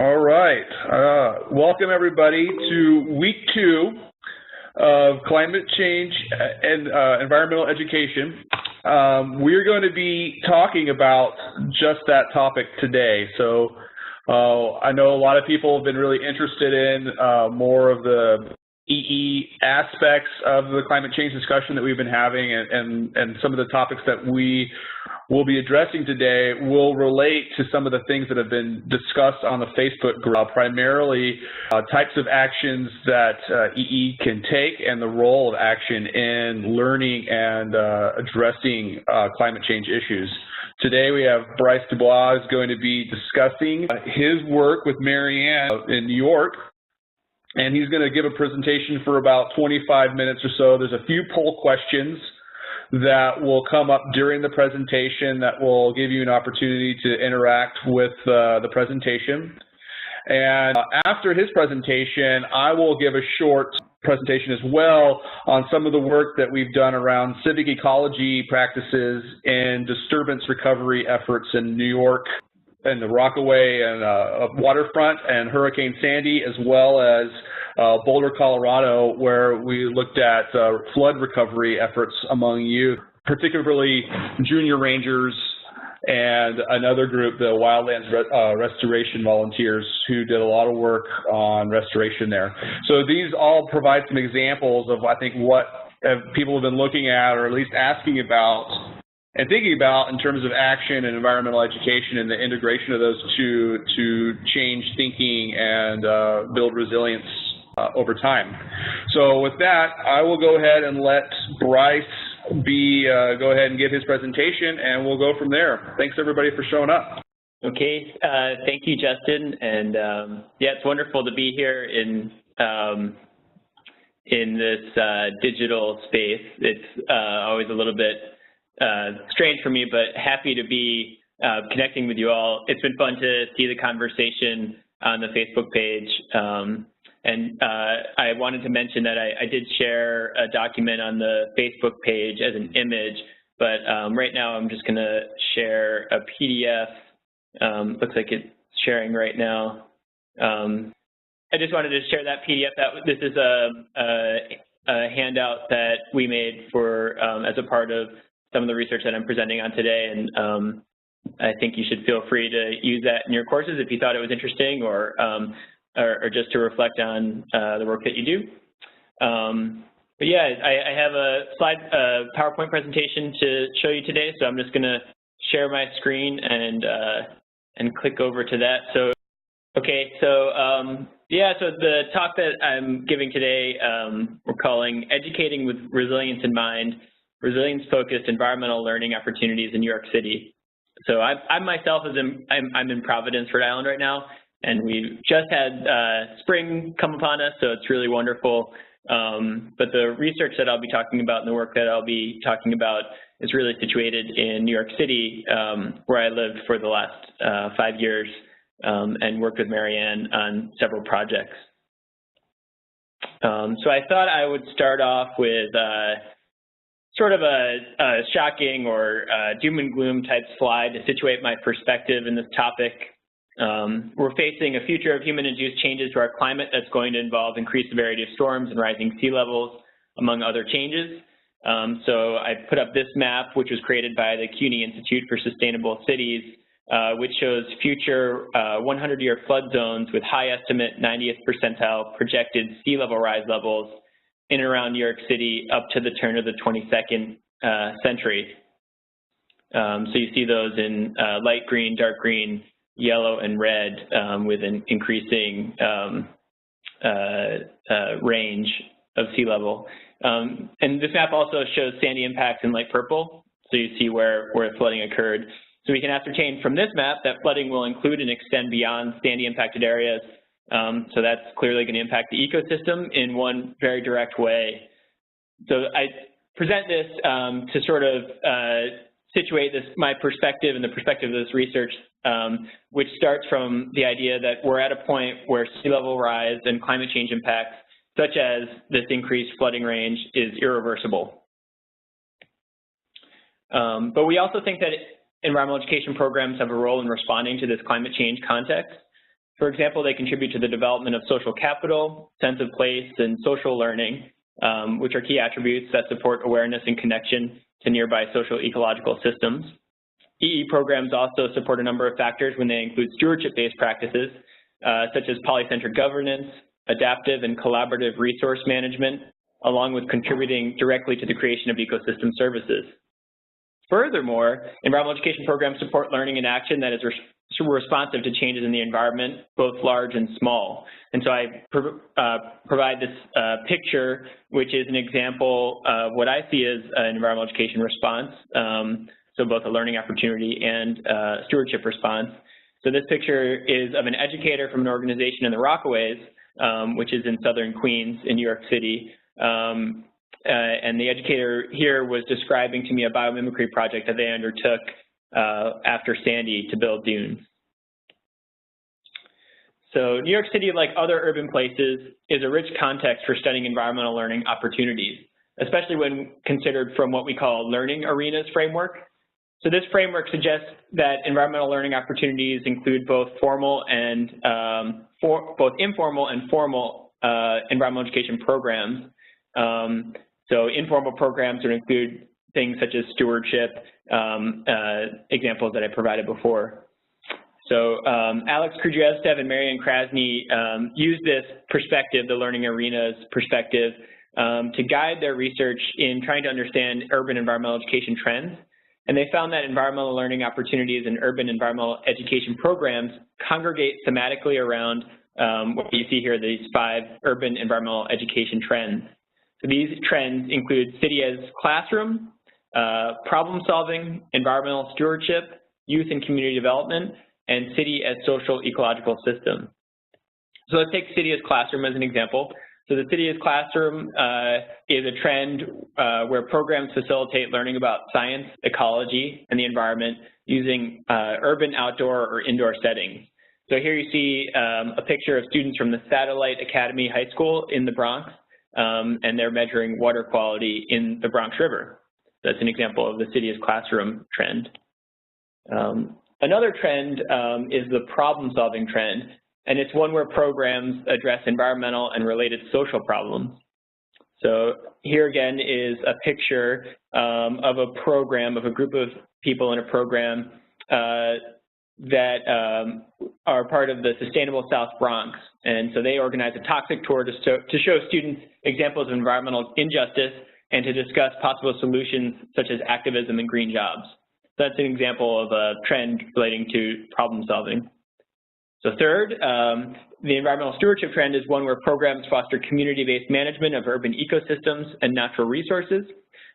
All right. Welcome, everybody, to week 2 of climate change and environmental education. We're going to be talking about just that topic today. So I know a lot of people have been really interested in more of the EE aspects of the climate change discussion that we've been having, and some of the topics that we will be addressing today will relate to some of the things that have been discussed on the Facebook group, primarily types of actions that EE can take and the role of action in learning and addressing climate change issues. Today we have Bryce Dubois is going to be discussing his work with Marianne in New York, and he's going to give a presentation for about 25 minutes or so. There's a few poll questions that will come up during the presentation that will give you an opportunity to interact with the presentation. And after his presentation, I will give a short presentation as well on some of the work that we've done around civic ecology practices and disturbance recovery efforts in New York and the Rockaway and waterfront and Hurricane Sandy, as well as Boulder, Colorado, where we looked at flood recovery efforts among youth, particularly junior rangers and another group, the Wildlands Restoration Volunteers, who did a lot of work on restoration there. So these all provide some examples of, I think, what people have been looking at, or at least asking about and thinking about in terms of action and environmental education and the integration of those two to change thinking and build resilience over time. So with that, I will go ahead and let Bryce go ahead and give his presentation, and we'll go from there. Thanks everybody for showing up. Okay, thank you, Justin, and yeah, it's wonderful to be here in this digital space. It's always a little bit strange for me, but happy to be connecting with you all. It's been fun to see the conversation on the Facebook page. And I wanted to mention that I did share a document on the Facebook page as an image, but right now I'm just going to share a PDF. Looks like it's sharing right now. I just wanted to share that PDF. This is a handout that we made for as a part of some of the research that I'm presenting on today, and I think you should feel free to use that in your courses if you thought it was interesting, or just to reflect on the work that you do. But yeah, I have a PowerPoint presentation to show you today, so I'm just going to share my screen and click over to that. So, okay, so yeah, so the talk that I'm giving today, we're calling Educating with Resilience in Mind, Resilience-Focused Environmental Learning Opportunities in New York City. So I myself, I'm in Providence, Rhode Island right now, and we just had spring come upon us, so it's really wonderful. But the research that I'll be talking about and the work that I'll be talking about is really situated in New York City, where I lived for the last 5 years and worked with Marianne on several projects. So I thought I would start off with sort of a shocking or doom and gloom type slide to situate my perspective in this topic. We're facing a future of human-induced changes to our climate that's going to involve increased severity of storms and rising sea levels, among other changes. So I put up this map, which was created by the CUNY Institute for Sustainable Cities, which shows future 100-year flood zones with high estimate 90th percentile projected sea level rise levels in and around New York City up to the turn of the 22nd century. So you see those in light green, dark green, yellow, and red, with an increasing range of sea level. And this map also shows sandy impacts in light purple, so you see where flooding occurred. So we can ascertain from this map that flooding will include and extend beyond sandy impacted areas. So that's clearly going to impact the ecosystem in one very direct way. So I present this to sort of situate my perspective and the perspective of this research, which starts from the idea that we're at a point where sea level rise and climate change impacts, such as this increased flooding range, is irreversible. But we also think that environmental education programs have a role in responding to this climate change context. For example, they contribute to the development of social capital, sense of place, and social learning, which are key attributes that support awareness and connection to nearby social ecological systems. EE programs also support a number of factors when they include stewardship-based practices, such as polycentric governance, adaptive and collaborative resource management, along with contributing directly to the creation of ecosystem services. Furthermore, environmental education programs support learning and action that is responsive to changes in the environment, both large and small. And so I provide this picture, which is an example of what I see as an environmental education response, so both a learning opportunity and stewardship response. So this picture is of an educator from an organization in the Rockaways, which is in southern Queens in New York City. And the educator here was describing to me a biomimicry project that they undertook after Sandy to build dunes. So New York City, like other urban places, is a rich context for studying environmental learning opportunities, especially when considered from what we call learning arenas framework. So this framework suggests that environmental learning opportunities include both formal and both informal and formal environmental education programs. So informal programs would include things such as stewardship, examples that I provided before. So Alex Krzyzewski and Marianne Krasny used this perspective, the learning arenas perspective, to guide their research in trying to understand urban environmental education trends. And they found that environmental learning opportunities in urban environmental education programs congregate thematically around what you see here, these 5 urban environmental education trends. So these trends include city as classroom, problem solving, environmental stewardship, youth and community development, and city as social ecological system. So let's take city as classroom as an example. So the city as classroom is a trend where programs facilitate learning about science, ecology, and the environment using urban, outdoor, or indoor settings. So here you see a picture of students from the Satellite Academy High School in the Bronx, and they're measuring water quality in the Bronx River. That's an example of the city as classroom trend. Another trend is the problem-solving trend, and it's one where programs address environmental and related social problems. So here again is a picture of a program, of a group of people in a program that are part of the Sustainable South Bronx. And so they organize a toxic tour to show students examples of environmental injustice and to discuss possible solutions such as activism and green jobs. So that's an example of a trend relating to problem solving. So third, the environmental stewardship trend is one where programs foster community-based management of urban ecosystems and natural resources.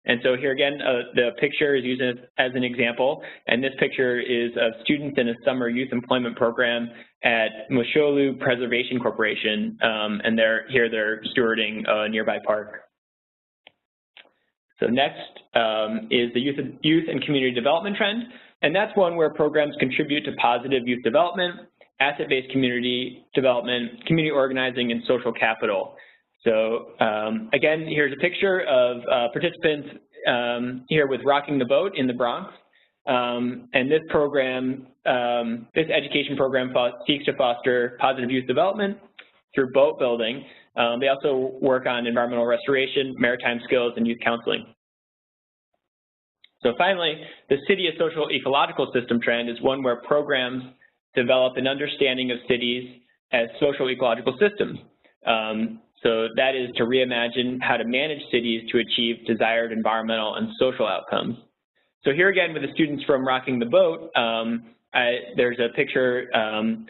And so here again, the picture is used as an example, and this picture is of students in a summer youth employment program at Mosholu Preservation Corporation, and they're stewarding a nearby park. So next is the youth and community development trend, and that's one where programs contribute to positive youth development, asset-based community development, community organizing, and social capital. So again, here's a picture of participants here with Rocking the Boat in the Bronx. And this program, this education program seeks to foster positive youth development through boat building. They also work on environmental restoration, maritime skills, and youth counseling. So finally, the city as social ecological system trend is one where programs develop an understanding of cities as social ecological systems. So that is to reimagine how to manage cities to achieve desired environmental and social outcomes. So here again with the students from Rocking the Boat, there's a picture from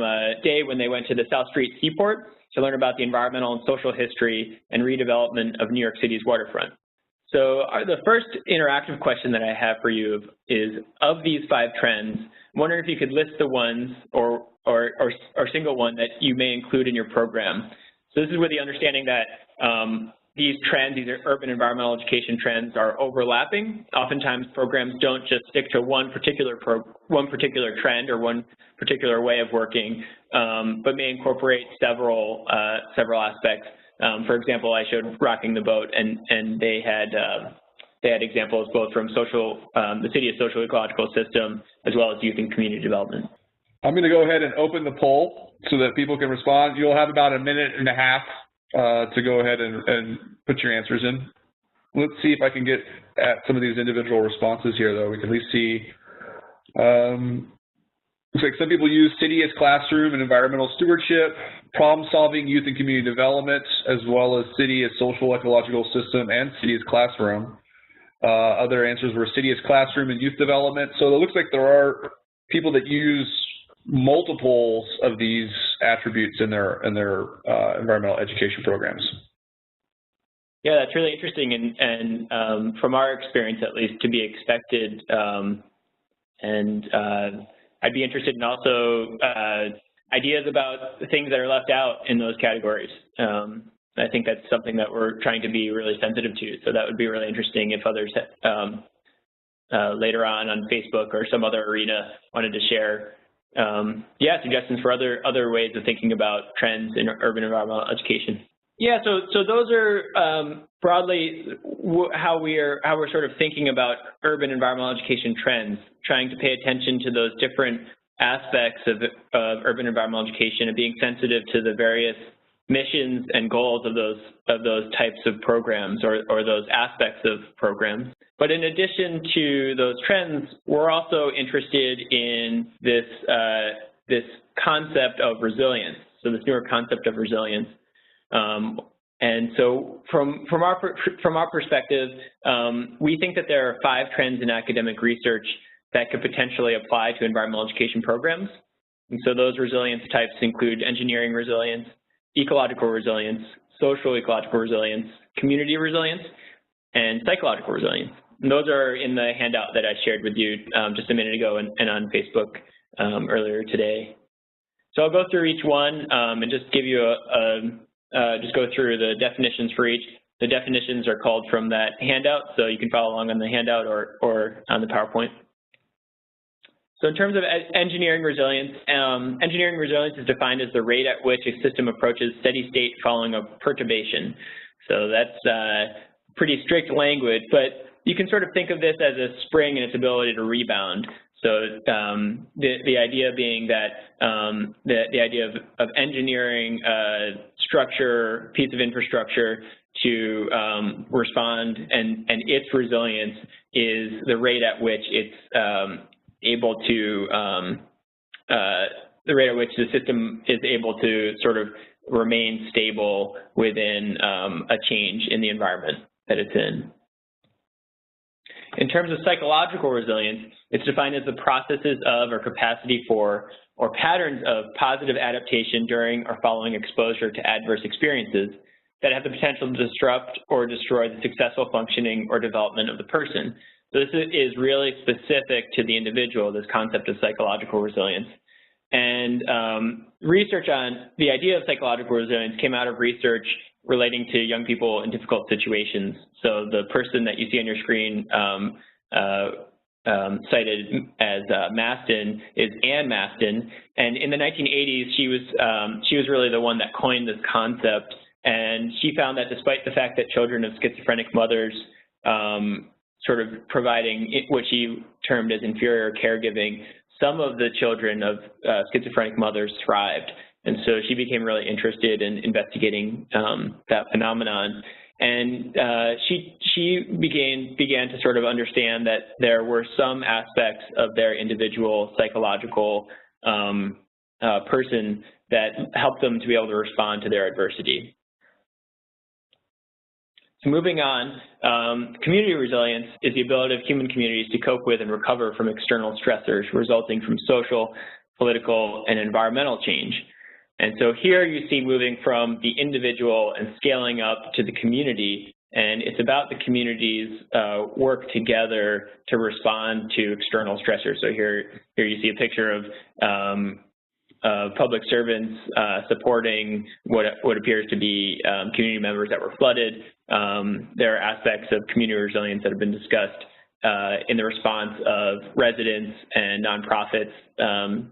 a day when they went to the South Street Seaport to learn about the environmental and social history and redevelopment of New York City's waterfront. So the first interactive question that I have for you is, of these 5 trends, I'm wondering if you could list the ones or single one that you may include in your program. So this is with the understanding that these trends, these urban environmental education trends, are overlapping. Oftentimes programs don't just stick to one particular trend or one particular way of working, but may incorporate several aspects. For example, I showed Rocking the Boat, and they they had examples both from the City's social ecological system, as well as youth and community development. I'm going to go ahead and open the poll so that people can respond. You'll have about a minute and a half to go ahead and put your answers in. Let's see if I can get at some of these individual responses here, though. We can at least see. Looks like some people use city as classroom and environmental stewardship, problem-solving, youth and community development, as well as city as social ecological system and city as classroom. Other answers were city as classroom and youth development. So it looks like there are people that use multiples of these attributes in their environmental education programs. Yeah, that's really interesting, and from our experience, at least, to be expected. I'd be interested in also ideas about the things that are left out in those categories. I think that's something that we're trying to be really sensitive to. So that would be really interesting if others later on Facebook or some other arena wanted to share suggestions for other ways of thinking about trends in urban environmental education. Yeah, so those are broadly how we're sort of thinking about urban environmental education trends, trying to pay attention to those different aspects of urban environmental education and being sensitive to the various missions and goals of those types of programs or those aspects of programs. But in addition to those trends, we're also interested in this concept of resilience. So this newer concept of resilience. And so from our perspective, we think that there are 5 trends in academic research that could potentially apply to environmental education programs. And so those resilience types include engineering resilience, ecological resilience, social ecological resilience, community resilience, and psychological resilience. And those are in the handout that I shared with you just a minute ago and on Facebook earlier today. So I'll go through each one and just give you just go through the definitions for each. The definitions are called from that handout, so you can follow along on the handout or on the PowerPoint. So in terms of engineering resilience is defined as the rate at which a system approaches steady state following a perturbation. So that's pretty strict language, but you can sort of think of this as a spring and its ability to rebound. So the idea being that the idea of engineering structure, piece of infrastructure to respond, and its resilience is the rate at which it's able to, the rate at which the system is able to sort of remain stable within a change in the environment that it's in. In terms of psychological resilience, it's defined as the processes of or capacity for or patterns of positive adaptation during or following exposure to adverse experiences that have the potential to disrupt or destroy the successful functioning or development of the person. So this is really specific to the individual, this concept of psychological resilience. And research on the idea of psychological resilience came out of research relating to young people in difficult situations. So the person that you see on your screen cited as Mastin is Anne Mastin, and in the 1980s she was really the one that coined this concept, and she found that despite the fact that children of schizophrenic mothers sort of providing what she termed as inferior caregiving, some of the children of schizophrenic mothers thrived. And so she became really interested in investigating that phenomenon. And she began to sort of understand that there were some aspects of their individual psychological person that helped them to be able to respond to their adversity. So moving on, community resilience is the ability of human communities to cope with and recover from external stressors resulting from social, political, and environmental change. And so here you see moving from the individual and scaling up to the community, and it's about the communities work together to respond to external stressors. So here you see a picture of public servants supporting what appears to be community members that were flooded. There are aspects of community resilience that have been discussed in the response of residents and nonprofits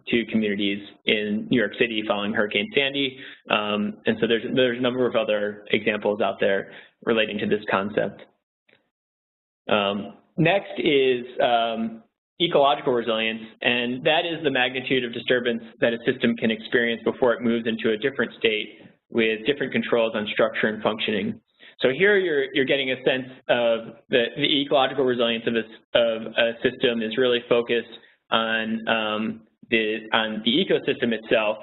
to communities in New York City following Hurricane Sandy. And so there's a number of other examples out there relating to this concept. Next is ecological resilience, and that is the magnitude of disturbance that a system can experience before it moves into a different state with different controls on structure and functioning. So here you're getting a sense of the ecological resilience of a system is really focused on the ecosystem itself,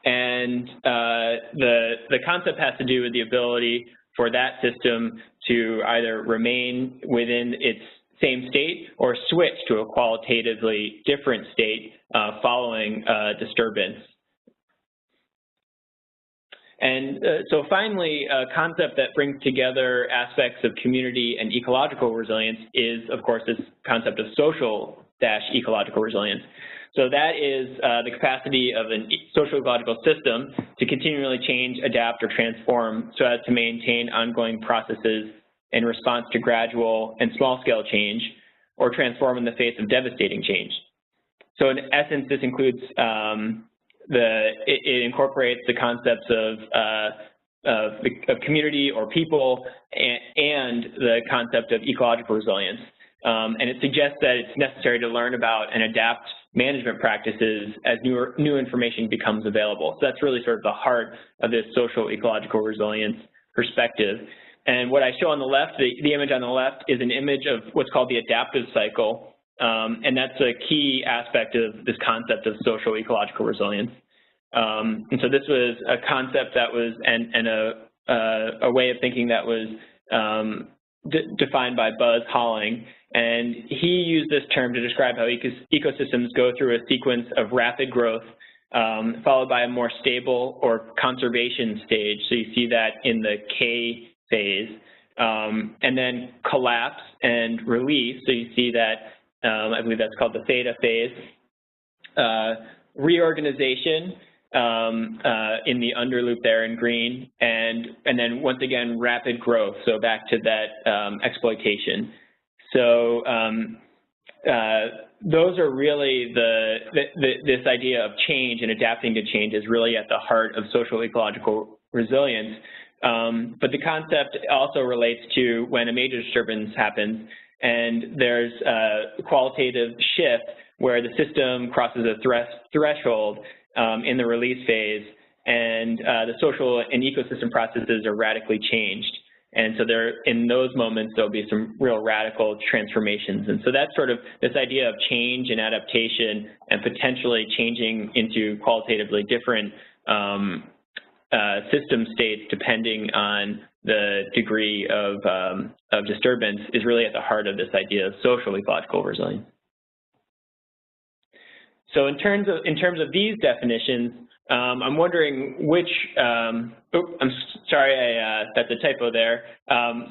and the concept has to do with the ability for that system to either remain within its same state or switch to a qualitatively different state following disturbance. And so finally, a concept that brings together aspects of community and ecological resilience is, of course, this concept of social-ecological resilience. So that is the capacity of a social ecological system to continually change, adapt, or transform so as to maintain ongoing processes in response to gradual and small-scale change, or transform in the face of devastating change. So in essence, this includes it incorporates the concepts of community or people and the concept of ecological resilience. And it suggests that it's necessary to learn about and adapt management practices as new information becomes available. So that's really sort of the heart of this social ecological resilience perspective. And what I show on the left, the image on the left, is an image of what's called the adaptive cycle. And that's a key aspect of this concept of social ecological resilience. And so this was a concept that was, and a way of thinking that was defined by Buzz Holling. And he used this term to describe how ecosystems go through a sequence of rapid growth, followed by a more stable or conservation stage. So you see that in the K phase, and then collapse and release. So you see that, I believe that's called the theta phase. Reorganization in the under loop there in green, and then once again rapid growth. So back to that exploitation. So those are really this idea of change and adapting to change is really at the heart of social ecological resilience. But the concept also relates to when a major disturbance happens and there's a qualitative shift where the system crosses a threshold in the release phase, and the social and ecosystem processes are radically changed. And so in those moments, there'll be some real radical transformations. And so that's sort of this idea of change and adaptation and potentially changing into qualitatively different system states depending on the degree of disturbance is really at the heart of this idea of social ecological resilience. So in terms of these definitions, I'm wondering which, I'm sorry, that's a typo there.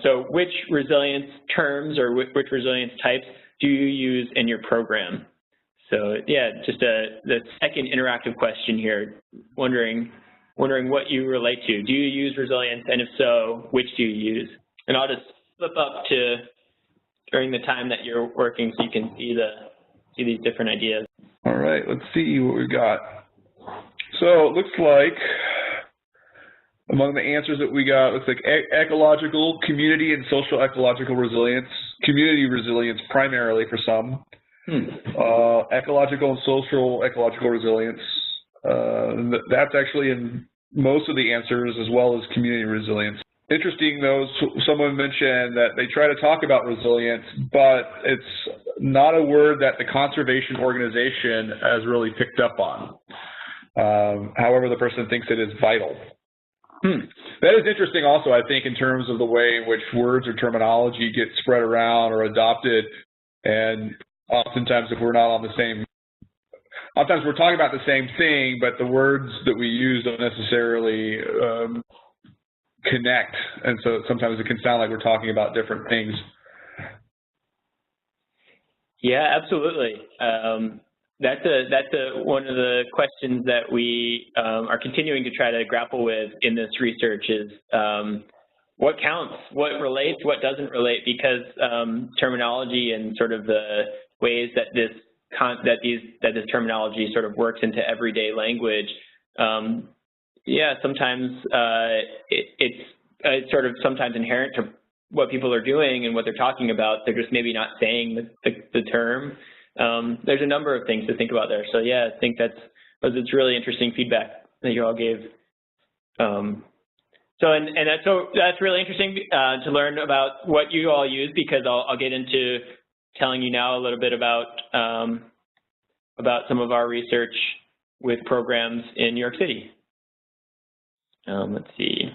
So which resilience terms or which resilience types do you use in your program? So yeah, just the second interactive question here, wondering what you relate to. Do you use resilience, and if so, which do you use? And I'll just flip up to during the time that you're working so you can see these different ideas. All right, let's see what we've got. So it looks like among the answers that we got, looks like ecological, community, and social ecological resilience. Community resilience primarily for some. Ecological and social ecological resilience. That's actually in most of the answers, as well as community resilience. Interesting, though, someone mentioned that they try to talk about resilience, but it's not a word that the conservation organization has really picked up on. However, the person thinks it is vital. That is interesting also, I think, in terms of the way in which words or terminology get spread around or adopted, and oftentimes if we're not on the same, oftentimes we're talking about the same thing, but the words that we use don't necessarily connect, and so sometimes it can sound like we're talking about different things. Yeah, absolutely. That's one of the questions that we are continuing to try to grapple with in this research is what counts, what relates, what doesn't relate, because terminology and sort of the ways that this terminology sort of works into everyday language. Yeah, sometimes it's sort of sometimes inherent what people are doing and what they're talking about. They're just maybe not saying the term. There's a number of things to think about there. So yeah, I think it's really interesting feedback that you all gave. So that's really interesting to learn about what you all use, because I'll get into telling you now a little bit about some of our research with programs in New York City. Let's see.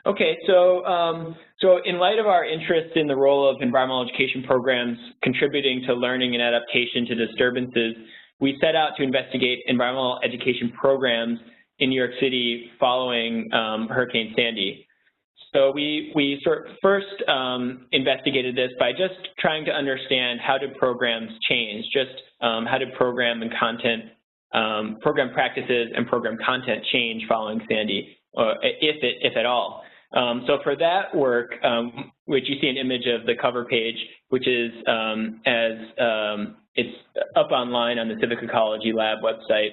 Okay, so in light of our interest in the role of environmental education programs contributing to learning and adaptation to disturbances, we set out to investigate environmental education programs in New York City following Hurricane Sandy. So we first investigated this by just trying to understand how did programs change, how did program and content, program practices and program content change following Sandy, if at all. So for that work, which you see an image of the cover page, which is it's up online on the Civic Ecology Lab website.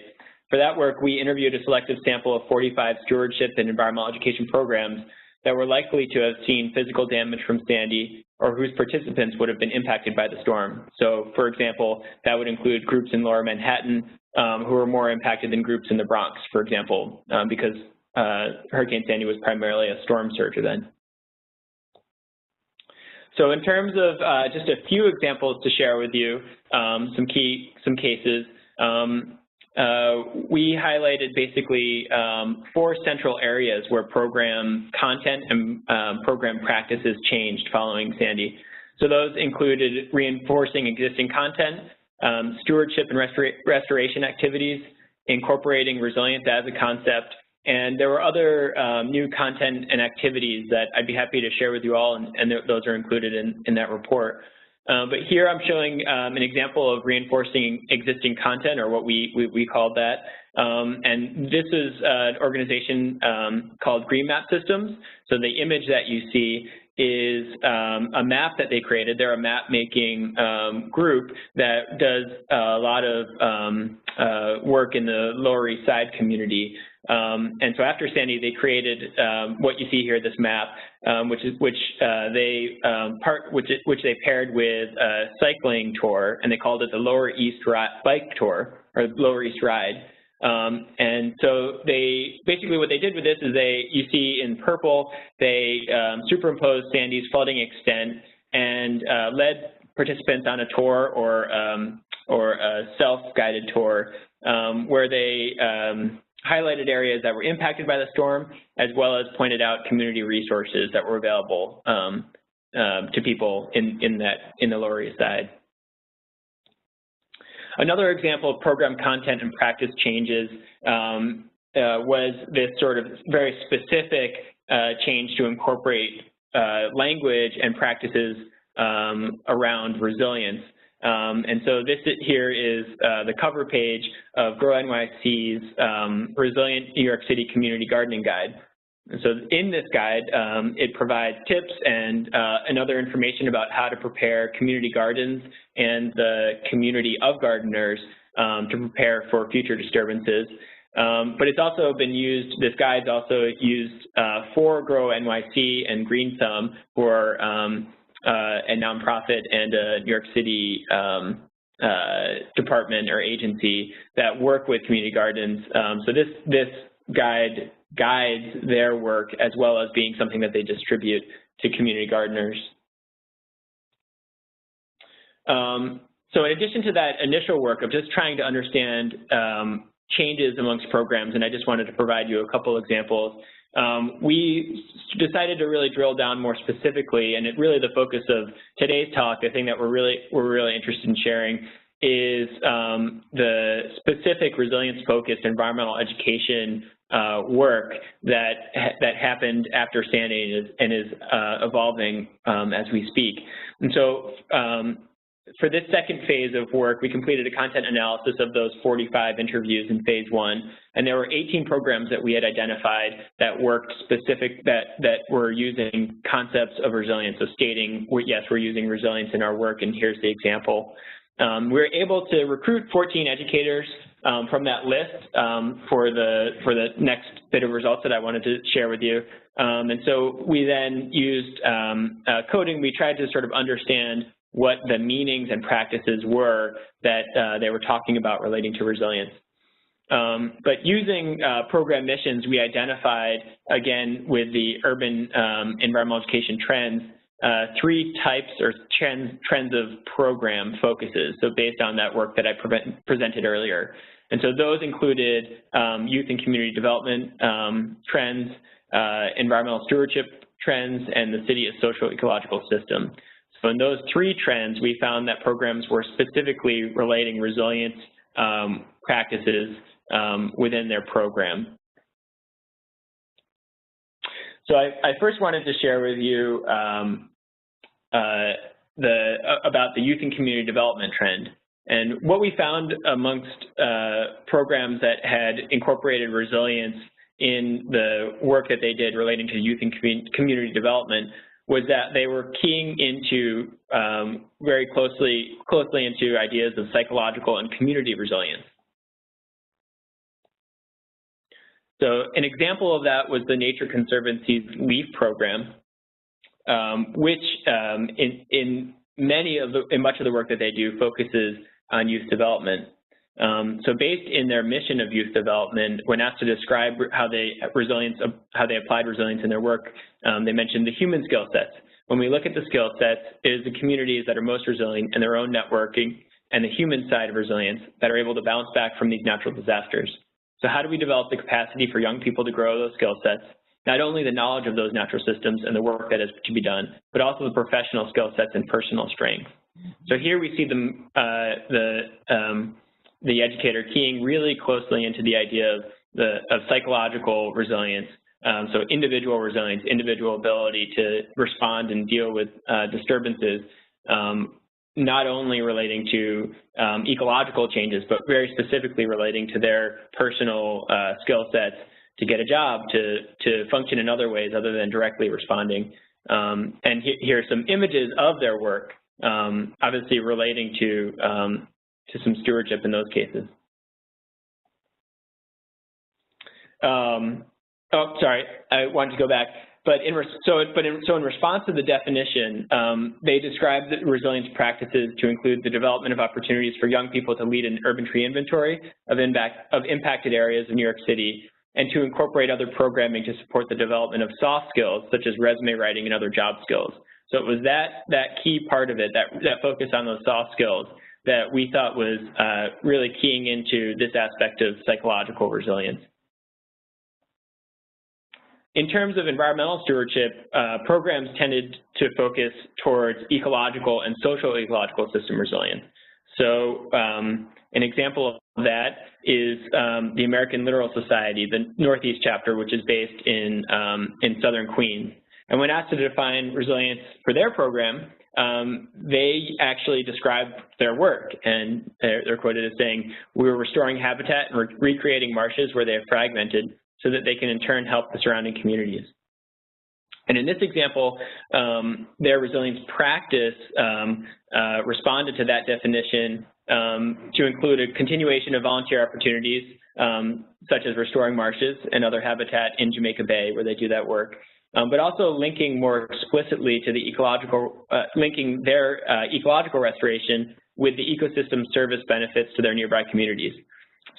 For that work, we interviewed a selective sample of 45 stewardship and environmental education programs that were likely to have seen physical damage from Sandy, or whose participants would have been impacted by the storm. So, for example, that would include groups in Lower Manhattan who were more impacted than groups in the Bronx, for example, because Hurricane Sandy was primarily a storm surge event. So in terms of just a few examples to share with you, some cases, we highlighted basically 4 central areas where program content and program practices changed following Sandy. So those included reinforcing existing content, stewardship and restoration activities, incorporating resilience as a concept, and there were other new content and activities that I'd be happy to share with you all, and those are included in that report. But here I'm showing an example of reinforcing existing content, or what we called that. And this is an organization called Green Map Systems. So the image that you see is a map that they created. They're a map-making group that does a lot of work in the Lower East Side community. And so after Sandy, they created what you see here, this map, which they paired with a cycling tour, and they called it the Lower East Bike Tour, or Lower East Ride. And so basically what they did with this is you see in purple, they superimposed Sandy's flooding extent and led participants on a tour or a self-guided tour where they highlighted areas that were impacted by the storm, as well as pointed out community resources that were available to people in the Lower East Side. Another example of program content and practice changes was this sort of very specific change to incorporate language and practices around resilience. And so this here is the cover page of Grow NYC's Resilient New York City Community Gardening Guide. And so in this guide, it provides tips and other information about how to prepare community gardens and the community of gardeners to prepare for future disturbances. But it's also been used, this guide's also used for Grow NYC and Green Thumb, who are a nonprofit and a New York City department or agency that work with community gardens. So this guide guides their work, as well as being something that they distribute to community gardeners. So in addition to that initial work of just trying to understand changes amongst programs, and I just wanted to provide you a couple examples, we decided to really drill down more specifically, and really the focus of today's talk, the thing that we're really interested in sharing, is the specific resilience-focused environmental education work that happened after Sandy and is evolving as we speak. And so for this second phase of work, we completed a content analysis of those 45 interviews in phase 1, and there were 18 programs that we had identified that worked that were using concepts of resilience, so stating, yes, we're using resilience in our work, and here's the example. We were able to recruit 14 educators from that list for the next bit of results that I wanted to share with you. And so we then used coding. We tried to sort of understand what the meanings and practices were that they were talking about relating to resilience. But using program missions, we identified, again, with the urban environmental education trends, 3 types or trends of program focuses, so based on that work that I presented earlier. And so those included youth and community development trends, environmental stewardship trends, and the city as social ecological system. So in those 3 trends, we found that programs were specifically relating resilience practices within their program. So I first wanted to share with you about the youth and community development trend. And what we found amongst programs that had incorporated resilience in the work that they did relating to youth and community development was that they were keying into very closely into ideas of psychological and community resilience. So an example of that was the Nature Conservancy's LEAF program, which in much of the work that they do focuses on youth development. So based in their mission of youth development, when asked to describe how they applied resilience in their work, they mentioned the human skill sets. When we look at the skill sets, it is the communities that are most resilient in their own networking and the human side of resilience that are able to bounce back from these natural disasters. So how do we develop the capacity for young people to grow those skill sets? Not only the knowledge of those natural systems and the work that is to be done, but also the professional skill sets and personal strength. So here we see the educator keying really closely into the idea of psychological resilience. So individual resilience, individual ability to respond and deal with disturbances, not only relating to ecological changes, but very specifically relating to their personal skill sets to get a job, to function in other ways other than directly responding. And here are some images of their work, obviously relating to some stewardship in those cases. Oh, sorry, I wanted to go back. But in response to the definition, they described the resilience practices to include the development of opportunities for young people to lead an urban tree inventory of impacted areas of New York City, and to incorporate other programming to support the development of soft skills, such as resume writing and other job skills. So it was that key part of it, that focus on those soft skills, that we thought was really keying into this aspect of psychological resilience. In terms of environmental stewardship, programs tended to focus towards ecological and social ecological system resilience. So an example of that is the American Littoral Society, the Northeast chapter, which is based in southern Queens. And when asked to define resilience for their program, they actually described their work, and they're quoted as saying, "We were restoring habitat and recreating marshes where they have fragmented, so that they can in turn help the surrounding communities." And in this example, their resilience practice responded to that definition to include a continuation of volunteer opportunities, such as restoring marshes and other habitat in Jamaica Bay, where they do that work, but also linking more explicitly to the linking their ecological restoration with the ecosystem service benefits to their nearby communities.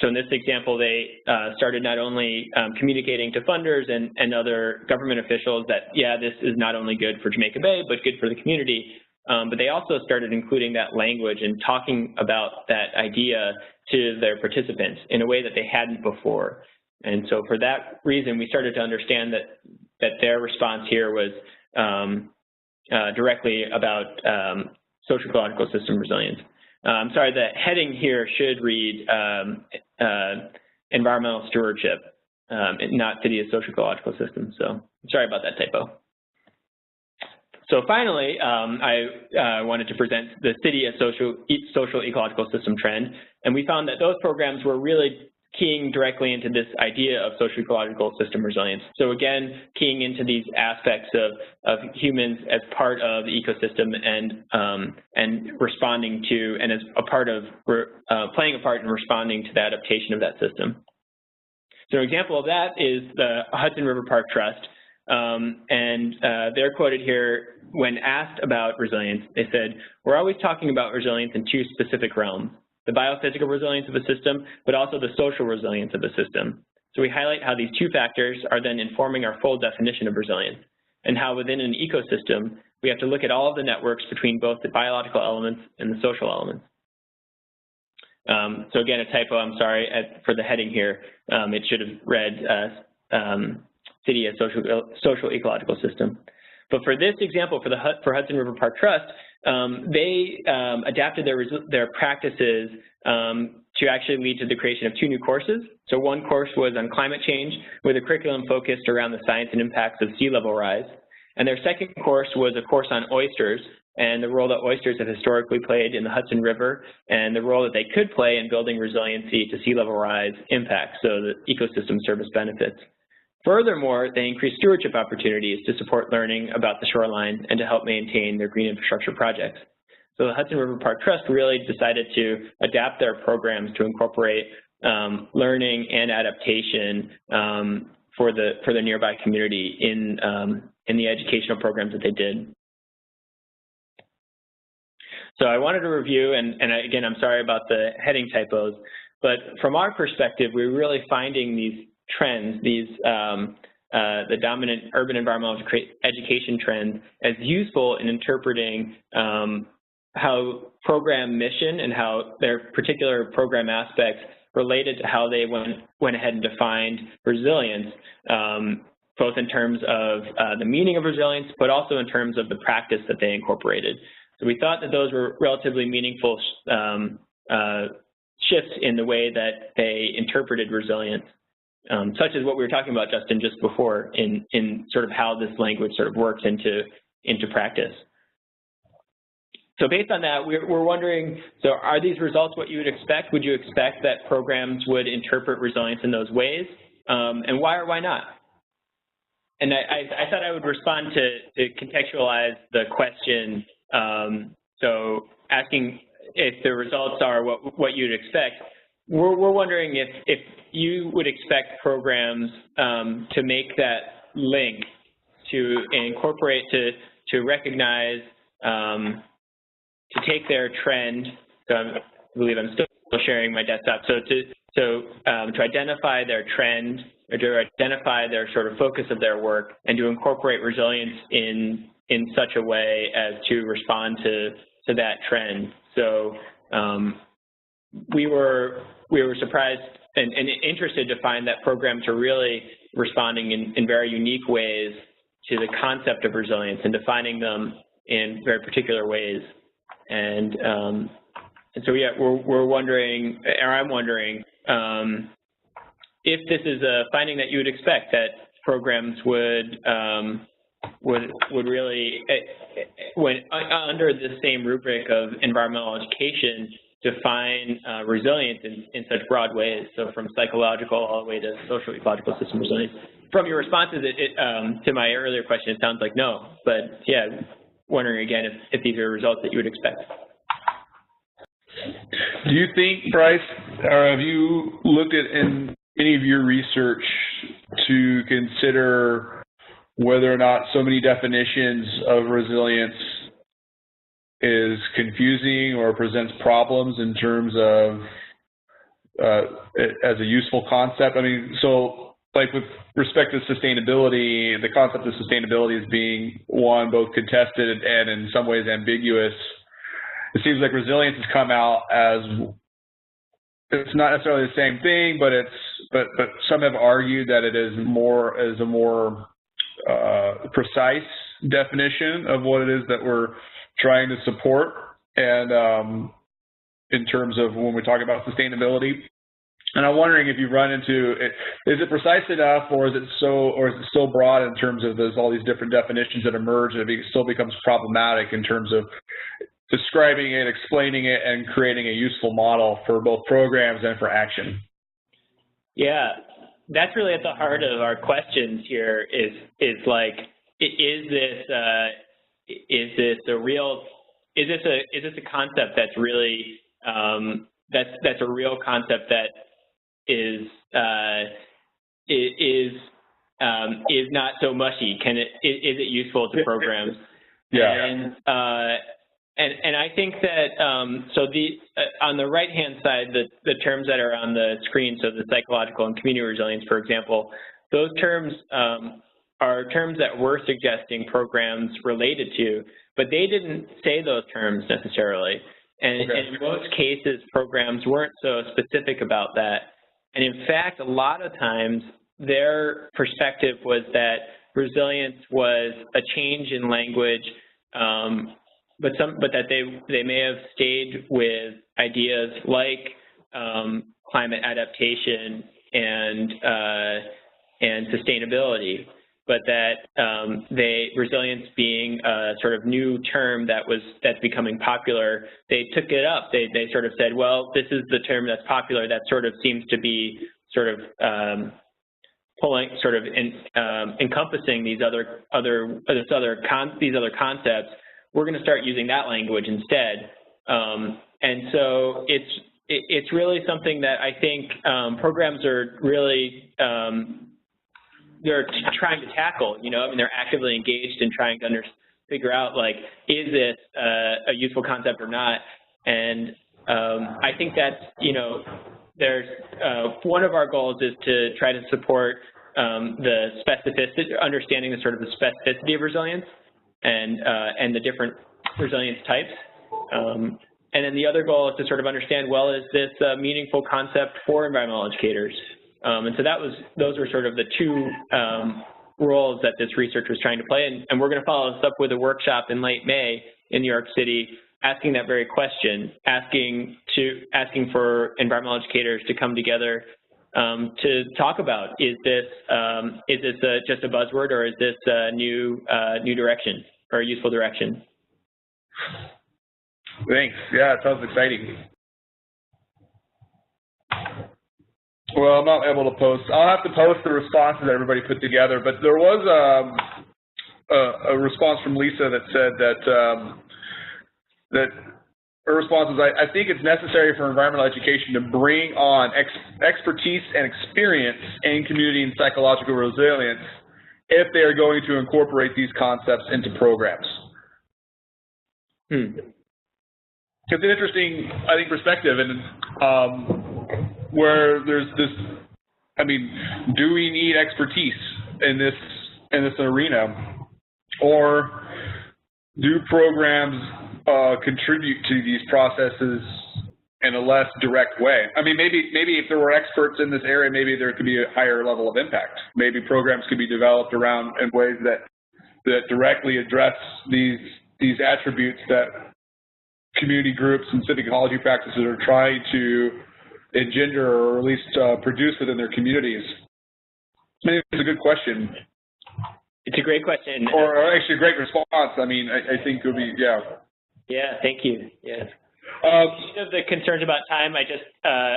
So in this example, they started not only communicating to funders and other government officials that, yeah, this is not only good for Jamaica Bay, but good for the community, but they also started including that language and talking about that idea to their participants in a way that they hadn't before. And so for that reason, we started to understand that their response here was directly about social ecological system resilience. I'm sorry, the heading here should read environmental stewardship, not city as social ecological system. So I'm sorry about that typo. So finally, I wanted to present the city as social ecological system trend, and we found that those programs were really keying directly into this idea of social ecological system resilience. So again, keying into these aspects of humans as part of the ecosystem and responding to, and as a part of, playing a part in responding to the adaptation of that system. So an example of that is the Hudson River Park Trust. They're quoted here when asked about resilience. They said, "We're always talking about resilience in two specific realms, the biophysical resilience of a system, but also the social resilience of a system. So we highlight how these two factors are then informing our full definition of resilience, and how within an ecosystem, we have to look at all of the networks between both the biological elements and the social elements." So again, a typo, I'm sorry, for the heading here. It should have read city as social ecological system. But for this example, for Hudson River Park Trust, they adapted their practices to actually lead to the creation of 2 new courses. So one course was on climate change with a curriculum focused around the science and impacts of sea level rise. And their second course was a course on oysters and the role that oysters have historically played in the Hudson River and the role that they could play in building resiliency to sea level rise impacts, so the ecosystem service benefits. Furthermore, they increased stewardship opportunities to support learning about the shoreline and to help maintain their green infrastructure projects. So the Hudson River Park Trust really decided to adapt their programs to incorporate learning and adaptation for the nearby community in the educational programs that they did. So I wanted to review, and again, I'm sorry about the heading typos, but from our perspective, we're really finding these trends, the dominant urban environmental education trends, as useful in interpreting how program mission and how their particular program aspects related to how they went ahead and defined resilience, both in terms of the meaning of resilience, but also in terms of the practice that they incorporated. So we thought that those were relatively meaningful shifts in the way that they interpreted resilience, such as what we were talking about, Justin, just before, in sort of how this language sort of works into practice. So based on that, we're wondering, so are these results what you would expect? Would you expect that programs would interpret resilience in those ways? And why or why not? And I thought I would respond to contextualize the question. So asking if the results are what you'd expect, we're wondering if you would expect programs to make that link, to incorporate, to recognize, to take their trend. So I believe I'm still sharing my desktop. So to identify their trend, or to identify their sort of focus of their work, and to incorporate resilience in such a way as to respond to that trend. So we were surprised and interested to find that programs are really responding in very unique ways to the concept of resilience and defining them in very particular ways. And so yeah, we're wondering, or I'm wondering, if this is a finding that you would expect, that programs would really, when under the same rubric of environmental education, define resilience in such broad ways, so from psychological all the way to social ecological system resilience. From your responses to my earlier question, it sounds like no, but yeah, wondering again if these are results that you would expect. Do you think, Bryce, or have you looked at in any of your research to consider whether or not so many definitions of resilience is confusing or presents problems in terms of as a useful concept? I mean, so like with respect to sustainability, the concept of sustainability as being one, both contested and in some ways ambiguous. It seems like resilience has come out as, it's not necessarily the same thing, but some have argued that it is a more precise definition of what it is that we're trying to support, and in terms of when we talk about sustainability. And I'm wondering if you run into it, is it precise enough, or is it so broad in terms of there's all these different definitions that emerge that it still becomes problematic in terms of describing it, explaining it, and creating a useful model for both programs and for action? Yeah, that's really at the heart of our questions here. Is like, is this a concept that's really that's a real concept that is not so mushy? Is it useful to programs? Yeah. And I think that on the right hand side, the terms that are on the screen, so the psychological and community resilience, for example, those terms are terms that we're suggesting programs related to, but they didn't say those terms necessarily. And in most cases, programs weren't so specific about that. And in fact, a lot of times their perspective was that resilience was a change in language, but that they may have stayed with ideas like climate adaptation and sustainability, but that resilience being a sort of new term that's becoming popular, they took it up. They sort of said, well, this is the term that's popular. That sort of seems to be sort of encompassing these other concepts. We're going to start using that language instead. And so it's really something that I think programs are really they're trying to tackle. You know, I mean, they're actively engaged in trying to figure out, like, is this a useful concept or not? And I think that's, you know, there's one of our goals is to try to support the specificity, understanding the sort of the specificity of resilience and the different resilience types. And then the other goal is to sort of understand, well, is this a meaningful concept for environmental educators? And so those were sort of the two roles that this research was trying to play. And we're going to follow this up with a workshop in late May in New York City, asking that very question, asking for environmental educators to come together to talk about, is this just a buzzword, or is this a new direction or a useful direction? Thanks. Yeah, it sounds exciting. Well, I'm not able to post. I'll have to post the responses that everybody put together, but there was a response from Lisa that said that her response was, I think it's necessary for environmental education to bring on expertise and experience in community and psychological resilience if they are going to incorporate these concepts into programs. It's an interesting, I think, perspective, and where there's this, I mean, do we need expertise in this arena, or do programs contribute to these processes in a less direct way? I mean, maybe if there were experts in this area, maybe there could be a higher level of impact. Maybe programs could be developed around in ways that directly address these attributes that community groups and civic ecology practices are trying to engender, or at least produce within their communities. I think it's a good question. It's a great question. Or actually a great response. I mean, I think it would be, yeah. Yeah, thank you. Yes. Speaking of the concerns about time,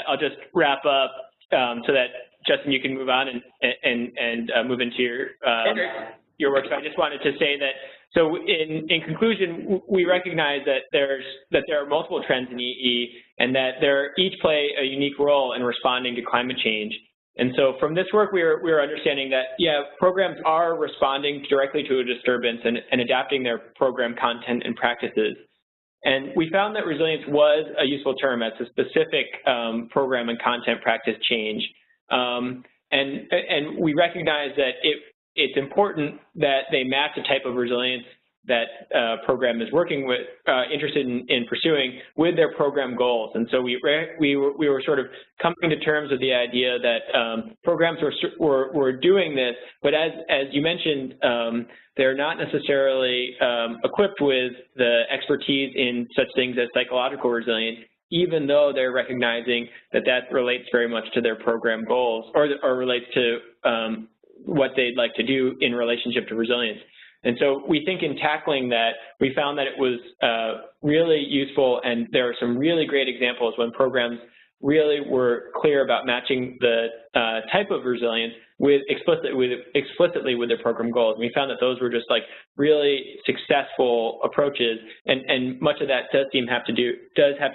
I'll just wrap up so that, Justin, you can move on and move into your work. So I just wanted to say that, so in conclusion, we recognize that there are multiple trends in EE, and that each play a unique role in responding to climate change. And so from this work, we are understanding that, yeah, programs are responding directly to a disturbance and adapting their program content and practices. And we found that resilience was a useful term as a specific program and content practice change. And we recognize that it's important that they match the type of resilience that program is working with, interested in pursuing, with their program goals. And so we were sort of coming to terms with the idea that programs were doing this, but as you mentioned, they're not necessarily equipped with the expertise in such things as psychological resilience, even though they're recognizing that relates very much to their program goals, or relates to what they'd like to do in relationship to resilience. And so we think in tackling that, we found that it was really useful, and there are some really great examples when programs really were clear about matching the type of resilience explicitly with their program goals. And we found that those were just like really successful approaches, and much of that does have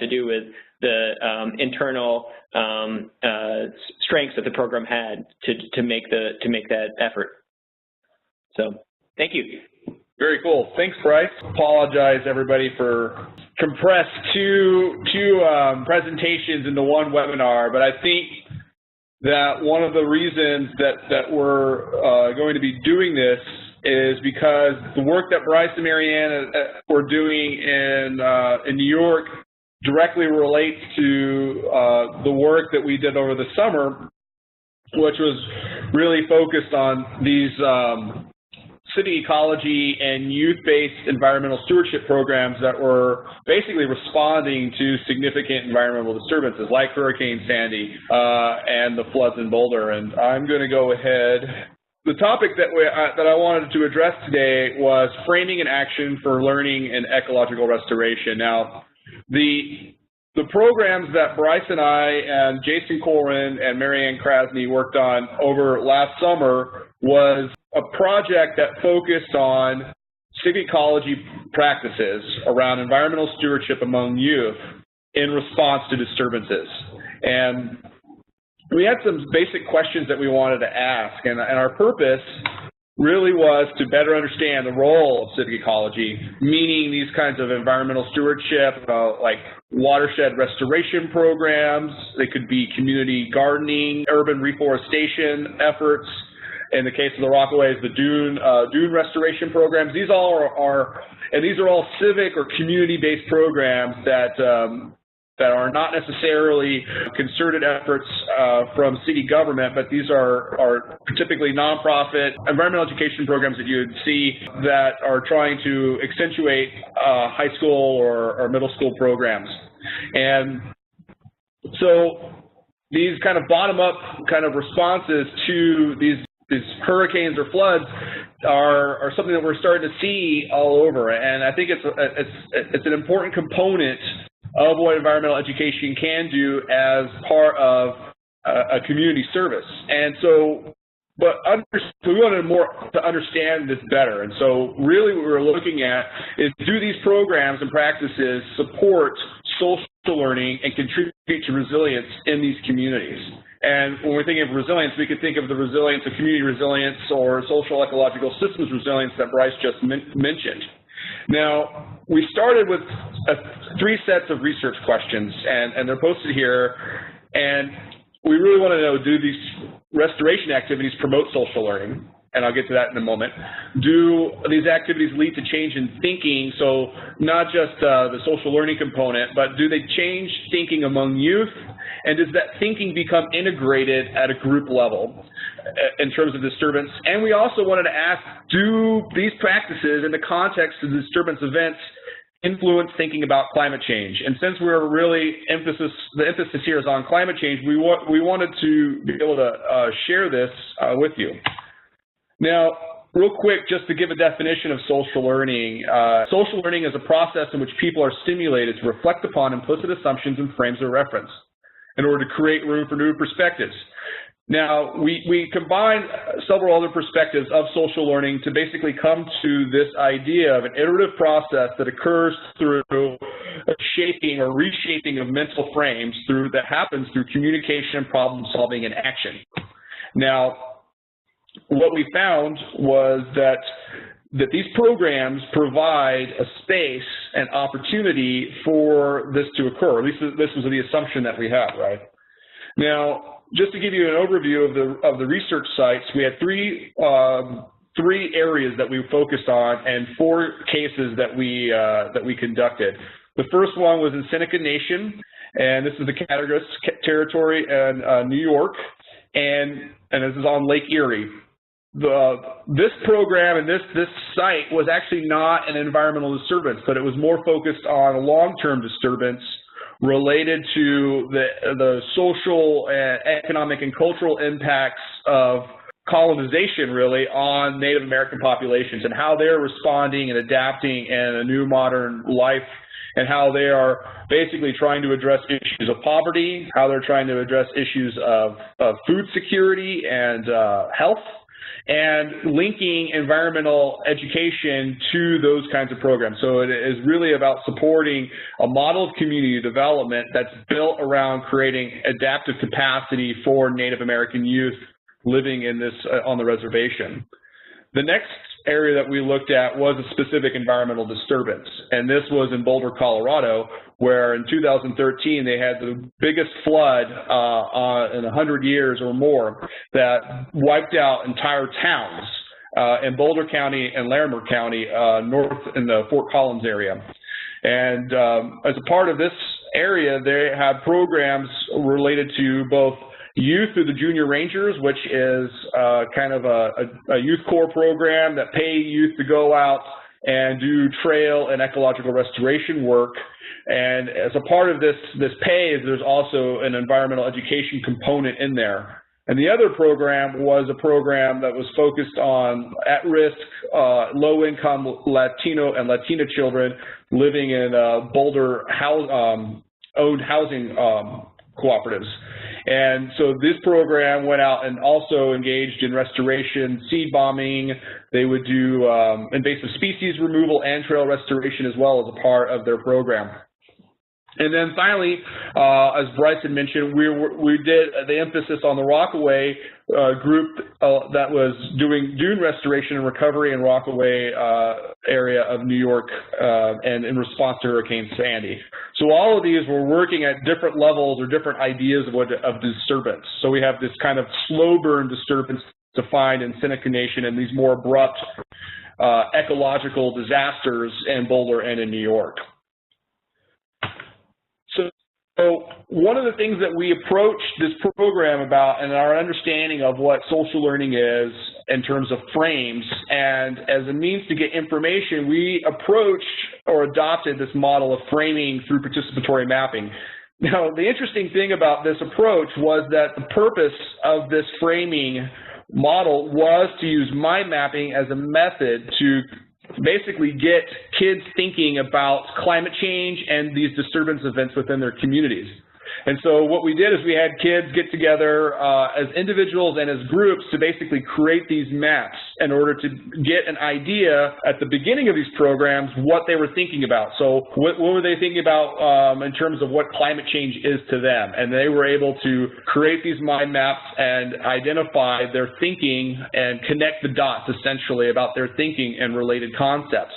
to do with the internal strengths that the program had to make that effort. So, thank you. Very cool. Thanks, Bryce. Apologize, everybody, for compressed two presentations into one webinar, but I think that one of the reasons that we're going to be doing this is because the work that Bryce and Marianne were doing in New York directly relates to the work that we did over the summer, which was really focused on these city ecology and youth-based environmental stewardship programs that were basically responding to significant environmental disturbances like Hurricane Sandy and the floods in Boulder. And I'm going to go ahead. The topic that I wanted to address today was framing an action for learning and ecological restoration. Now, the programs that Bryce and I and Jason Colrin and Marianne Krasny worked on over last summer was a project that focused on civic ecology practices around environmental stewardship among youth in response to disturbances. And we had some basic questions that we wanted to ask, and our purpose really was to better understand the role of civic ecology, meaning these kinds of environmental stewardship, like watershed restoration programs. They could be community gardening, urban reforestation efforts. In the case of the Rockaways, the dune restoration programs. These all are all civic or community-based programs that are not necessarily concerted efforts from city government, but these are typically nonprofit environmental education programs that you would see that are trying to accentuate high school or middle school programs. And so these kind of bottom-up kind of responses to these hurricanes or floods are something that we're starting to see all over, and I think it's an important component of what environmental education can do as part of a community service. And so, we wanted to understand this better, and so really what we're looking at is, do these programs and practices support social learning and contribute to resilience in these communities? And when we're thinking of resilience, we could think of the resilience of community resilience or social ecological systems resilience that Bryce just mentioned. Now, we started with 3 sets of research questions, and they're posted here, and we really want to know, do these restoration activities promote social learning? And I'll get to that in a moment. Do these activities lead to change in thinking? So not just the social learning component, but do they change thinking among youth? And does that thinking become integrated at a group level in terms of disturbance? And we also wanted to ask, do these practices in the context of disturbance events influence thinking about climate change? And since we're really the emphasis here is on climate change, we wanted to be able to share this with you. Now, real quick, just to give a definition of social learning. Social learning is a process in which people are stimulated to reflect upon implicit assumptions and frames of reference in order to create room for new perspectives. Now, we combine several other perspectives of social learning to basically come to this idea of an iterative process that occurs through a shaping or reshaping of mental frames that happens through communication, problem solving, and action. Now, what we found was that these programs provide a space and opportunity for this to occur. At least this was the assumption that we had, right? Now, just to give you an overview of the research sites, we had three areas that we focused on and 4 cases that we conducted. The first one was in Seneca Nation, and this is the Cattaraugus Territory in New York, and this is on Lake Erie. This program and this site was actually not an environmental disturbance, but it was more focused on a long-term disturbance related to the social, economic, and cultural impacts of colonization, really, on Native American populations and how they're responding and adapting in a new modern life, and how they are basically trying to address issues of poverty, how they're trying to address issues of food security and health, and linking environmental education to those kinds of programs. So it is really about supporting a model of community development that's built around creating adaptive capacity for Native American youth living in this on the reservation. The next area that we looked at was a specific environmental disturbance, and this was in Boulder, Colorado, where in 2013 they had the biggest flood in 100 years or more that wiped out entire towns in Boulder County and Larimer County, north in the Fort Collins area. And as a part of this area, they had programs related to both youth through the Junior Rangers, which is kind of a youth corps program that pay youth to go out and do trail and ecological restoration work. And as a part of this pay, there's also an environmental education component in there. And the other program was a program that was focused on at-risk, low-income Latino and Latina children living in Boulder owned housing cooperatives. And so this program went out and also engaged in restoration, seed bombing. They would do invasive species removal and trail restoration as well as a part of their program. And then finally, as Bryce had mentioned, we did the emphasis on the Rockaway group that was doing dune restoration and recovery in Rockaway area of New York and in response to Hurricane Sandy. So all of these were working at different levels or different ideas of disturbance. So we have this kind of slow burn disturbance defined in Seneca Nation and these more abrupt ecological disasters in Boulder and in New York. So one of the things that we approached this program about and our understanding of what social learning is in terms of frames and as a means to get information, we approached or adopted this model of framing through participatory mapping. Now, the interesting thing about this approach was that the purpose of this framing model was to use mind mapping as a method to basically get kids thinking about climate change and these disturbance events within their communities. And so what we did is we had kids get together as individuals and as groups to basically create these maps in order to get an idea at the beginning of these programs what they were thinking about. So what were they thinking about in terms of what climate change is to them? And they were able to create these mind maps and identify their thinking and connect the dots essentially about their thinking and related concepts.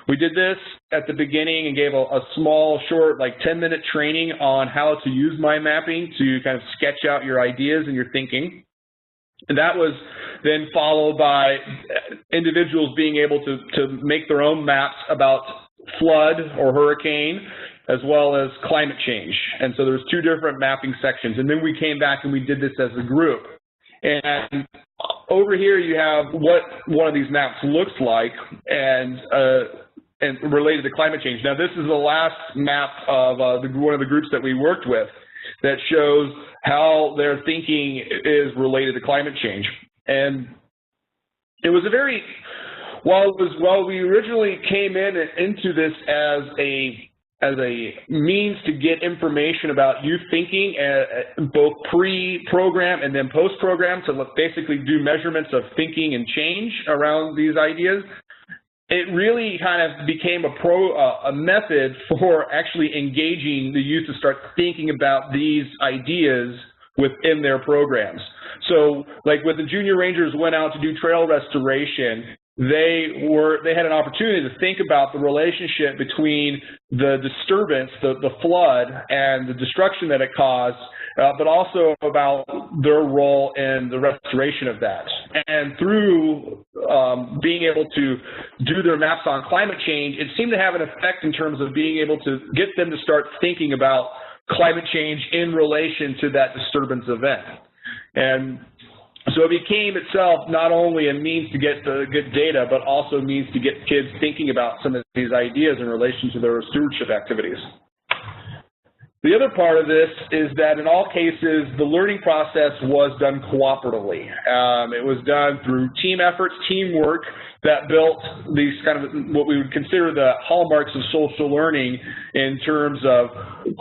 We did this at the beginning and gave a small, short, like 10-minute training on how to use mind mapping to kind of sketch out your ideas and your thinking. And that was then followed by individuals being able to make their own maps about flood or hurricane as well as climate change. And so there's two different mapping sections. And then we came back and we did this as a group. And over here you have what one of these maps looks like and related to climate change. Now this is the last map of one of the groups that we worked with that shows how their thinking is related to climate change. And it was a very, while we originally came into this as a means to get information about youth thinking, both pre-program and then post-program, to basically do measurements of thinking and change around these ideas, it really kind of became a method for actually engaging the youth to start thinking about these ideas within their programs. So like when the Junior Rangers went out to do trail restoration, they had an opportunity to think about the relationship between the disturbance, the flood, and the destruction that it caused, but also about their role in the restoration of that. And through being able to do their maps on climate change, it seemed to have an effect in terms of being able to get them to start thinking about climate change in relation to that disturbance event. And so it became itself not only a means to get the good data, but also a means to get kids thinking about some of these ideas in relation to their stewardship activities. The other part of this is that in all cases, the learning process was done cooperatively. It was done through team efforts, teamwork, that built these kind of what we would consider the hallmarks of social learning in terms of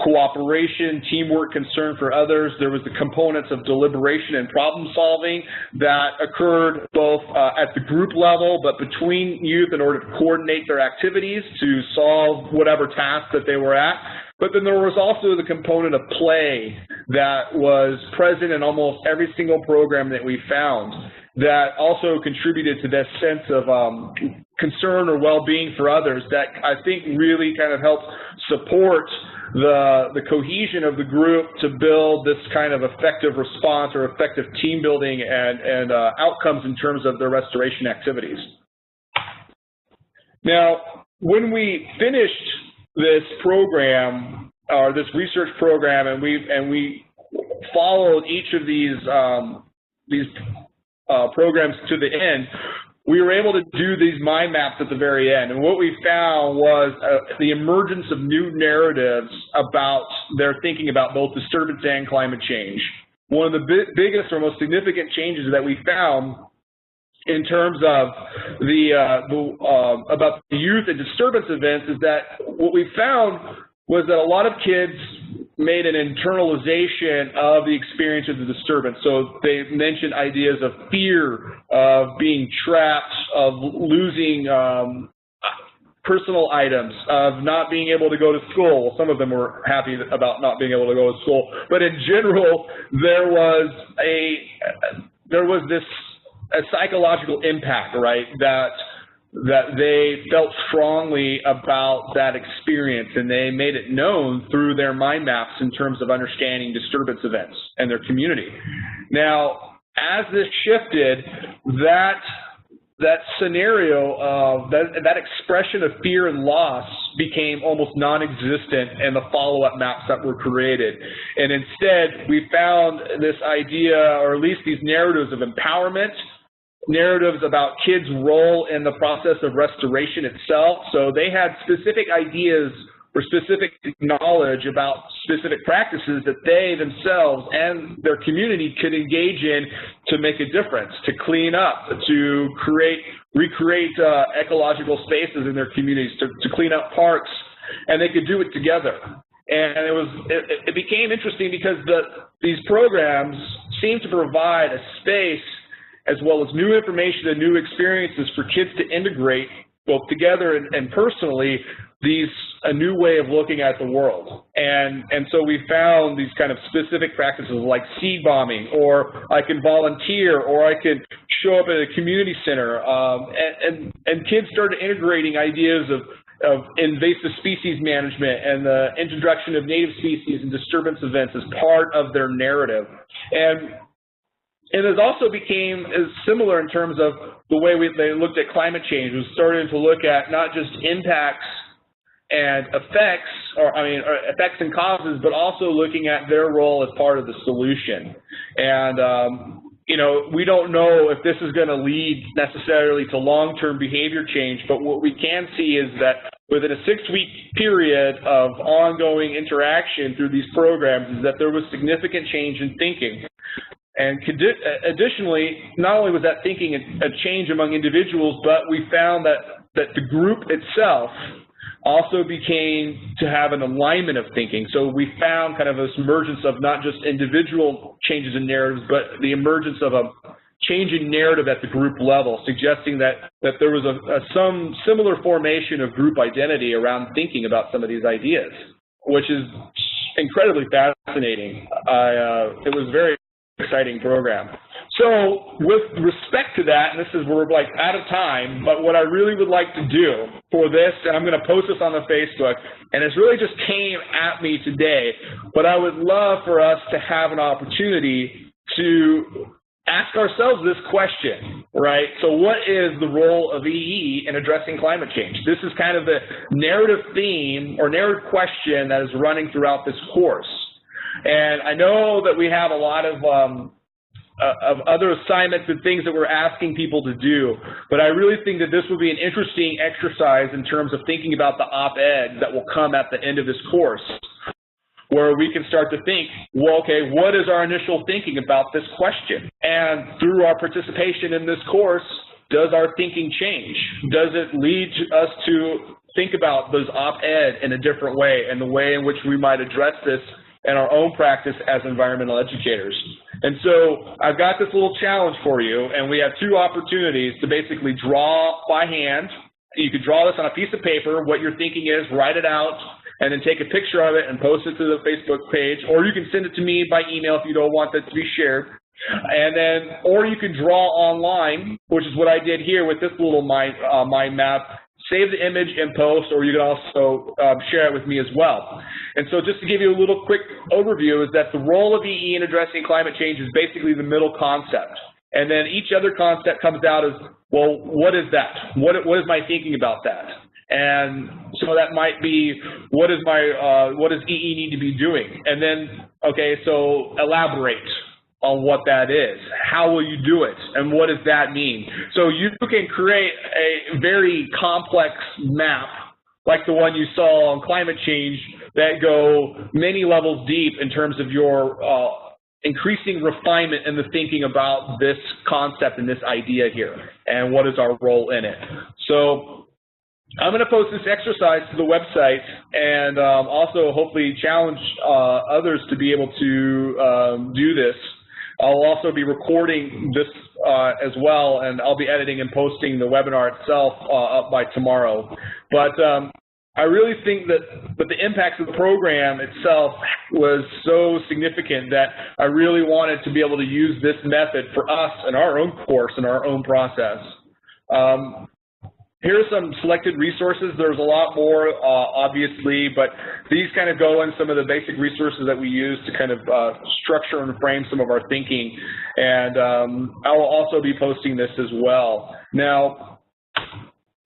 cooperation, teamwork, concern for others. There was the components of deliberation and problem solving that occurred both at the group level, but between youth in order to coordinate their activities to solve whatever task that they were at. But then there was also the component of play that was present in almost every single program that we found, that also contributed to this sense of concern or well-being for others that I think really kind of helped support the cohesion of the group to build this kind of effective response or effective team building and outcomes in terms of their restoration activities. Now, when we finished this program, or this research program, and we followed each of these programs to the end, we were able to do these mind maps at the very end. And what we found was the emergence of new narratives about their thinking about both disturbance and climate change. One of the biggest or most significant changes that we found in terms of about the youth and disturbance events is that what we found was that a lot of kids made an internalization of the experience of the disturbance. So they mentioned ideas of fear, of being trapped, of losing personal items, of not being able to go to school. Some of them were happy about not being able to go to school, but in general, there was this a psychological impact, right, that they felt strongly about that experience, and they made it known through their mind maps in terms of understanding disturbance events and their community. Now, as this shifted, that scenario of that expression of fear and loss became almost non-existent in the follow-up maps that were created. And instead, we found this idea, or at least these narratives of empowerment, narratives about kids' role in the process of restoration itself. So they had specific ideas or specific knowledge about specific practices that they themselves and their community could engage in to make a difference, to clean up, to recreate ecological spaces in their communities, to clean up parks, and they could do it together. And it became interesting because these programs seemed to provide a space as well as new information and new experiences for kids to integrate both together and personally a new way of looking at the world. And so we found these kind of specific practices like seed bombing, or I can volunteer, or I can show up at a community center. And kids started integrating ideas of invasive species management and the introduction of native species and disturbance events as part of their narrative. And it also became similar in terms of the way they looked at climate change. We started to look at not just impacts and effects, effects and causes, but also looking at their role as part of the solution. And we don't know if this is going to lead necessarily to long-term behavior change, but what we can see is that within a 6-week period of ongoing interaction through these programs, is that there was significant change in thinking. And additionally, not only was that thinking a change among individuals, but we found that the group itself also became to have an alignment of thinking. So we found kind of this emergence of not just individual changes in narratives, but the emergence of a change in narrative at the group level, suggesting that there was some similar formation of group identity around thinking about some of these ideas, which is incredibly fascinating. It was very exciting program. So with respect to that, and we're like out of time, but what I really would like to do for this, and I'm going to post this on the Facebook, and it's really just came at me today, but I would love for us to have an opportunity to ask ourselves this question, right? So what is the role of EE in addressing climate change? This is kind of the narrative theme or narrative question that is running throughout this course. And I know that we have a lot of other assignments and things that we're asking people to do, but I really think that this will be an interesting exercise in terms of thinking about the op-ed that will come at the end of this course, where we can start to think, well, okay, what is our initial thinking about this question? And through our participation in this course, does our thinking change? Does it lead us to think about those op-ed in a different way, and the way in which we might address this in our own practice as environmental educators? And so I've got this little challenge for you, and we have two opportunities to basically draw by hand. You could draw this on a piece of paper, what your thinking is, write it out, and then take a picture of it and post it to the Facebook page, or you can send it to me by email if you don't want that to be shared. And then, or you can draw online, which is what I did here with this little mind map. Save the image and post, or you can also share it with me as well. And so just to give you a little quick overview is that the role of EE in addressing climate change is basically the middle concept. And then each other concept comes out as, well, what is that? What is my thinking about that? And so that might be, what does EE need to be doing? And then, okay, so elaborate on what that is. How will you do it? And what does that mean? So you can create a very complex map like the one you saw on climate change that go many levels deep in terms of your increasing refinement in the thinking about this concept and this idea here, and what is our role in it. So I'm going to post this exercise to the website, and also hopefully challenge others to be able to do this. I'll also be recording this as well, and I'll be editing and posting the webinar itself up by tomorrow. But I really think that the impacts of the program itself was so significant that I really wanted to be able to use this method for us in our own course and our own process. Here are some selected resources. There's a lot more, obviously, but these kind of go in some of the basic resources that we use to kind of structure and frame some of our thinking. And I will also be posting this as well. Now,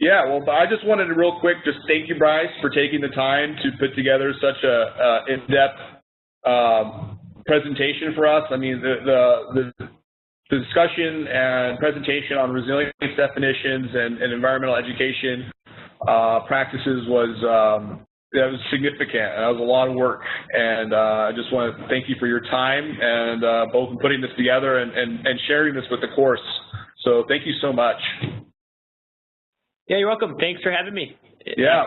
yeah, well, I just wanted to real quick just thank you, Bryce, for taking the time to put together such a in-depth presentation for us. I mean, the discussion and presentation on resilience definitions and environmental education practices was significant. That was a lot of work, and I just want to thank you for your time and both in putting this together and sharing this with the course. So thank you so much. Yeah, you're welcome. Thanks for having me. Yeah.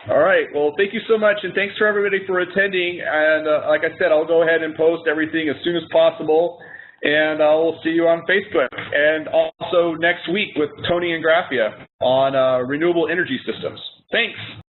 All right. Well, thank you so much, and thanks for everybody for attending. And like I said, I'll go ahead and post everything as soon as possible. And I will see you on Facebook, and also next week with Tony and Graphia on renewable energy systems. Thanks.